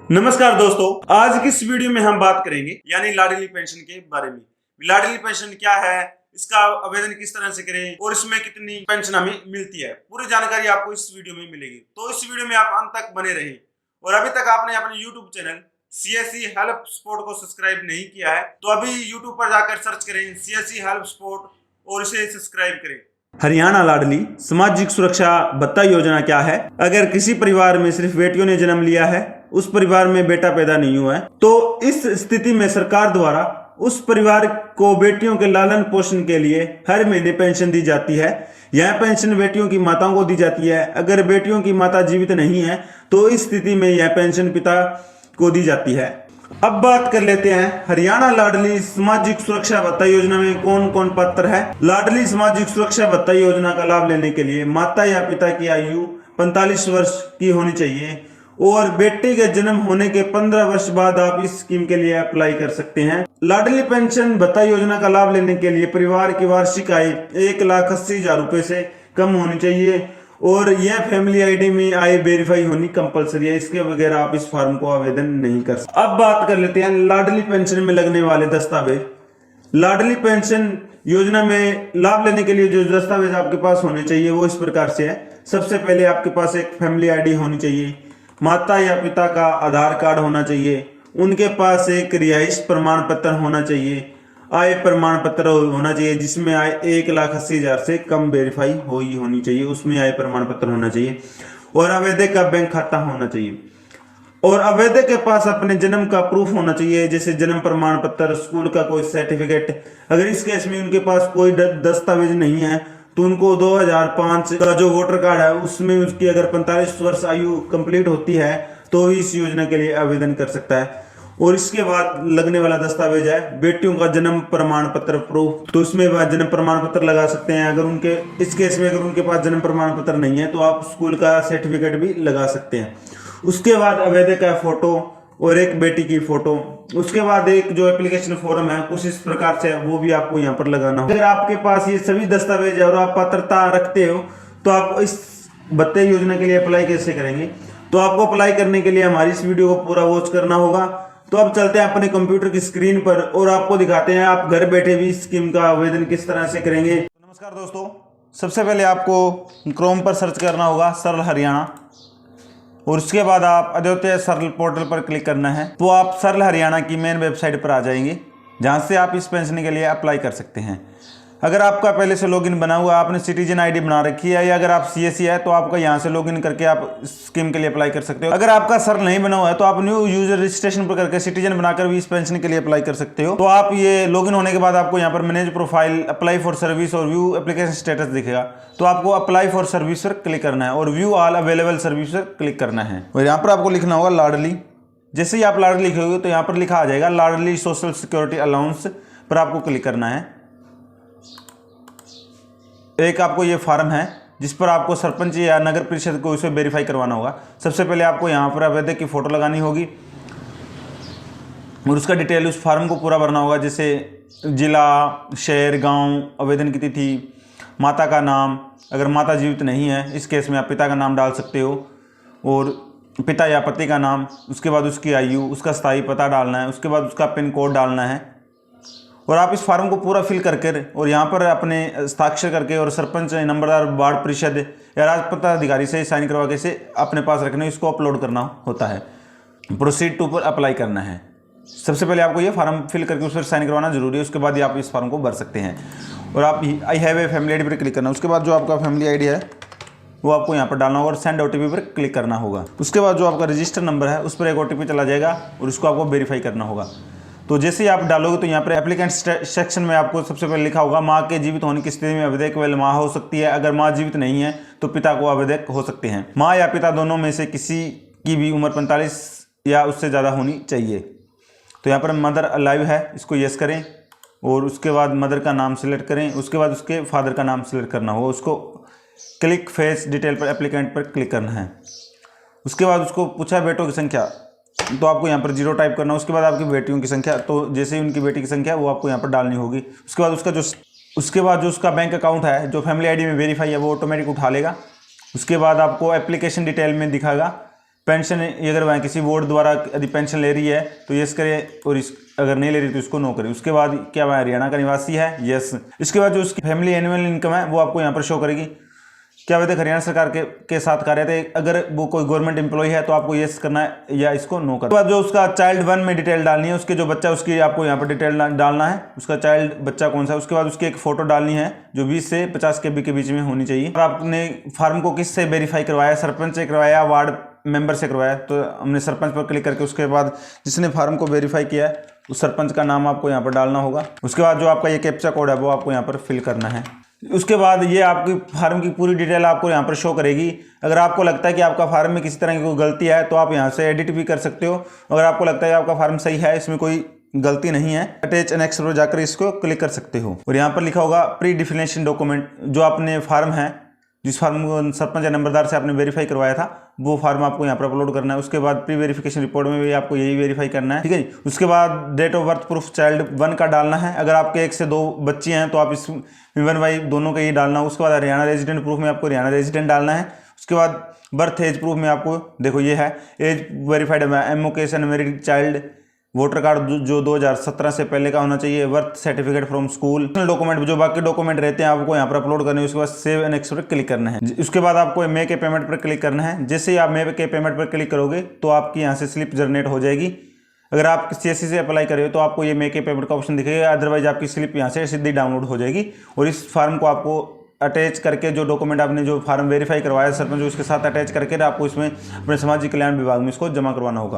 नमस्कार दोस्तों, आज की इस वीडियो में हम बात करेंगे यानी लाडली पेंशन के बारे में। लाडली पेंशन क्या है, इसका आवेदन किस तरह से करें और इसमें कितनी पेंशन हमें मिलती है, पूरी जानकारी आपको इस वीडियो में मिलेगी। तो इस वीडियो में आप अंत तक बने रहें। और अभी तक आपने अपने YouTube channel CSE help support को सब्सक्राइब नहीं किया है तो अभी यूट्यूब पर जाकर सर्च करें CSE हेल्प सपोर्ट और इसे सब्सक्राइब करें। हरियाणा लाडली सामाजिक सुरक्षा भत्ता योजना क्या है? अगर किसी परिवार में सिर्फ बेटियों ने जन्म लिया है, उस परिवार में बेटा पैदा नहीं हुआ है, तो इस स्थिति में सरकार द्वारा उस परिवार को बेटियों के लालन पोषण के लिए हर महीने पेंशन दी जाती है। यह पेंशन बेटियों की माताओं को दी जाती है। अगर बेटियों की माता जीवित नहीं है तो इस स्थिति में यह पेंशन पिता को दी जाती है। अब बात कर लेते हैं हरियाणा लाडली सामाजिक सुरक्षा भत्ता योजना में कौन कौन पात्र है। लाडली सामाजिक सुरक्षा भत्ता योजना का लाभ लेने के लिए माता या पिता की आयु 45 वर्ष की होनी चाहिए और बेटे के जन्म होने के 15 वर्ष बाद आप इस स्कीम के लिए अप्लाई कर सकते हैं। लाडली पेंशन भत्ता योजना का लाभ लेने के लिए परिवार की वार्षिक आय 1,80,000 रुपए से कम होनी चाहिए और यह फैमिली आईडी में आय वेरीफाई होनी कंपलसरी है। इसके बगैर आप इस फॉर्म को आवेदन नहीं कर सकते। अब बात कर लेते हैं लाडली पेंशन में लगने वाले दस्तावेज। लाडली पेंशन योजना में लाभ लेने के लिए जो दस्तावेज आपके पास होने चाहिए वो इस प्रकार से है। सबसे पहले आपके पास एक फैमिली आईडी होनी चाहिए, माता या पिता का आधार कार्ड होना चाहिए, उनके पास एक रिहाइश प्रमाण पत्र होना चाहिए, आय प्रमाण पत्र होना चाहिए जिसमें आय 1,80,000 से कम वेरीफाई होनी चाहिए, उसमें आय प्रमाण पत्र होना चाहिए और आवेदक का बैंक खाता होना चाहिए और आवेदक के पास अपने जन्म का प्रूफ होना चाहिए, जैसे जन्म प्रमाण पत्र, स्कूल का कोई सर्टिफिकेट। अगर इस केस में उनके पास कोई दस्तावेज नहीं है तो उनको 2005 का जो वोटर कार्ड है उसमें उसकी अगर 45 वर्ष आयु कंप्लीट होती है तो इस योजना के लिए आवेदन कर सकता है। और इसके बाद लगने वाला दस्तावेज है बेटियों का जन्म प्रमाण पत्र प्रूफ, तो उसमें वह जन्म प्रमाण पत्र लगा सकते हैं। अगर उनके इस केस में अगर उनके पास जन्म प्रमाण पत्र नहीं है तो आप स्कूल का सर्टिफिकेट भी लगा सकते हैं। उसके बाद आवेदक का फोटो और एक बेटी की फोटो। उसके बाद एक जो एप्लीकेशन फॉर्म है कुछ इस प्रकार से वो भी आपको यहाँ पर लगाना होगा। अगर आपके पास ये सभी दस्तावेज है और आप पात्रता रखते हो तो आप इस भत्ते योजना के लिए अप्लाई कैसे करेंगे? तो आपको अप्लाई करने के लिए हमारी इस वीडियो को पूरा वॉच करना होगा। तो अब चलते हैं अपने कंप्यूटर की स्क्रीन पर और आपको दिखाते हैं आप घर बैठे भी इस स्कीम का आवेदन किस तरह से करेंगे। नमस्कार दोस्तों, सबसे पहले आपको क्रोम पर सर्च करना होगा सरल हरियाणा और उसके बाद आप अद्वितीय सरल पोर्टल पर क्लिक करना है तो आप सरल हरियाणा की मेन वेबसाइट पर आ जाएंगे जहां से आप इस पेंशन के लिए अप्लाई कर सकते हैं। अगर आपका पहले से लॉगिन बना हुआ, आपने सिटीजन आईडी बना रखी है या अगर आप CSE है तो आपका यहाँ से लॉगिन करके आप स्कीम के लिए अप्लाई कर सकते हो। अगर आपका सरल नहीं बना हुआ है तो आप न्यू यूजर रजिस्ट्रेशन पर करके सिटीजन बनाकर भी इस पेंशन के लिए अप्लाई कर सकते हो। तो आप ये लॉगिन होने के बाद आपको यहाँ पर manage profile, apply for service और व्यू एप्लीकेशन स्टेटस दिखेगा। तो आपको अप्लाई फॉर सर्विस पर क्लिक करना है और व्यू ऑल अवेलेबल सर्विस पर क्लिक करना है और यहाँ पर आपको लिखना होगा लाडली। जैसे ही आप लाडली लिखोगे तो यहाँ पर लिखा आ जाएगा लाडली सोशल सिक्योरिटी अलाउंस पर आपको क्लिक करना है। एक आपको ये फॉर्म है जिस पर आपको सरपंच या नगर परिषद को इसे वेरीफाई करवाना होगा। सबसे पहले आपको यहाँ पर आवेदक की फोटो लगानी होगी और उसका डिटेल उस फॉर्म को पूरा भरना होगा, जैसे जिला, शहर, गांव, आवेदन की तिथि, माता का नाम। अगर माता जीवित नहीं है इस केस में आप पिता का नाम डाल सकते हो और पिता या पति का नाम। उसके बाद उसकी आयु, उसका स्थायी पता डालना है, उसके बाद उसका पिन कोड डालना है और आप इस फॉर्म को पूरा फिल करके और यहाँ पर अपने हस्ताक्षर करके और सरपंच, नंबरदार, वार्ड परिषद या राजपत्र अधिकारी से साइन करवा के इसे अपने पास रखने, इसको अपलोड करना होता है। प्रोसीड टू पर अप्लाई करना है। सबसे पहले आपको ये फॉर्म फिल करके उस पर साइन करवाना जरूरी है, उसके बाद ही आप इस फॉर्म को भर सकते हैं और आप I have a family ID पर क्लिक करना है। उसके बाद जो आपका फैमिली आईडी है वो आपको यहाँ पर डालना होगा और सेंड OTP पर क्लिक करना होगा। उसके बाद जो आपका रजिस्टर नंबर है उस पर एक OTP चला जाएगा और उसको आपको वेरीफाई करना होगा। तो जैसे ही आप डालोगे तो यहाँ पर एप्लीकेंट सेक्शन में आपको सबसे पहले लिखा होगा माँ के जीवित होने की स्थिति में आवेदक केवल माँ हो सकती है। अगर माँ जीवित नहीं है तो पिता को आवेदक हो सकते हैं। माँ या पिता दोनों में से किसी की भी उम्र 45 या उससे ज़्यादा होनी चाहिए। तो यहाँ पर मदर अलाइव है, इसको यस करें और उसके बाद मदर का नाम सिलेक्ट करें। उसके बाद उसके फादर का नाम सिलेक्ट करना होगा, उसको क्लिक फेस डिटेल पर एप्लीकेंट पर क्लिक करना है। उसके बाद उसको पूछा बेटों की संख्या, तो आपको यहाँ पर 0 टाइप करना है। उसके बाद आपकी बेटियों की संख्या, तो जैसे ही उनकी बेटी की संख्या वो आपको यहाँ पर डालनी होगी। उसके बाद जो उसका बैंक अकाउंट है जो फैमिली आईडी में वेरीफाई है वो ऑटोमेटिक उठा लेगा। उसके बाद आपको एप्लीकेशन डिटेल में दिखाएगा पेंशन अगर वह किसी बोर्ड द्वारा यदि पेंशन ले रही है तो यस करे, और अगर नहीं ले रही तो इसको नो करे। उसके बाद क्या वह हरियाणा का निवासी है, यस। इसके बाद जो उसकी फैमिली एनुअल इनकम है वो आपको यहाँ पर शो करेगी। क्या वह हरियाणा सरकार के साथ कार्यरत है, अगर वो कोई गवर्नमेंट एम्प्लॉय है तो आपको यस करना है या इसको नो करना है। उसके बाद जो उसका चाइल्ड 1 में डिटेल डालनी है, उसके जो बच्चा उसकी आपको यहाँ पर डिटेल डालना है, उसका चाइल्ड बच्चा कौन सा है। उसके बाद उसकी एक फोटो डालनी है जो 20 से 50 KB के बीच में होनी चाहिए। और आपने फार्म को किससे वेरीफाई करवाया, सरपंच से करवाया, वार्ड मेंबर से करवाया, तो हमने सरपंच पर क्लिक करके उसके बाद जिसने फार्म को वेरीफाई किया है उस सरपंच का नाम आपको यहाँ पर डालना होगा। उसके बाद जो आपका ये कैप्चा कोड है वो आपको यहाँ पर फिल करना है। उसके बाद ये आपकी फार्म की पूरी डिटेल आपको यहाँ पर शो करेगी। अगर आपको लगता है कि आपका फार्म में किसी तरह की कोई गलती है तो आप यहाँ से एडिट भी कर सकते हो। अगर आपको लगता है कि आपका फार्म सही है, इसमें कोई गलती नहीं है, अटैच एनेक्स पर जाकर इसको क्लिक कर सकते हो। और यहाँ पर लिखा होगा प्री डिफिनेशन डॉक्यूमेंट, जो आपने फार्म है, जिस फार्म को सरपंच या नंबरदार से आपने वेरीफाई करवाया था वो फार्म आपको यहाँ पर अपलोड करना है। उसके बाद प्री वेरिफिकेशन रिपोर्ट में भी आपको यही वेरीफाई करना है, ठीक है जी। उसके बाद date of birth proof child 1 का डालना है। अगर आपके 1 से 2 बच्चे हैं तो आप इस वन वाई दोनों का ही डालना है। उसके बाद हरियाणा रेजिडेंट प्रूफ में आपको हरियाणा रेजिडेंट डालना है। उसके बाद बर्थ एज प्रूफ में आपको देखो ये है एज वेरीफाइड एमओकेस अनमैरिड चाइल्ड, वोटर कार्ड जो 2017 से पहले का होना चाहिए, birth certificate from school, document जो बाकी डॉक्यूमेंट रहते हैं आपको यहाँ पर अपलोड करने हैं। उसके बाद सेव एंड नेक्स्ट पर क्लिक करना है। उसके बाद आपको मे के पेमेंट पर क्लिक करना है। जैसे ही आप मे के पेमेंट पर क्लिक करोगे तो आपकी यहाँ से स्लिप जनरेट हो जाएगी। अगर आप CSC से अप्लाई कर रहे हो तो आपको ये मे के पेमेंट का ऑप्शन दिखेगा, अदरवाइज आपकी स्लिप यहाँ से सीधी डाउनलोड हो जाएगी। और इस फार्म को आपको अटैच करके जो डॉक्यूमेंट आपने जो फार्म वेरीफाई करवाया सरपंच उसके साथ अटैच करके आपको इसमें अपने सामाजिक कल्याण विभाग में इसको जमा करवाना होगा।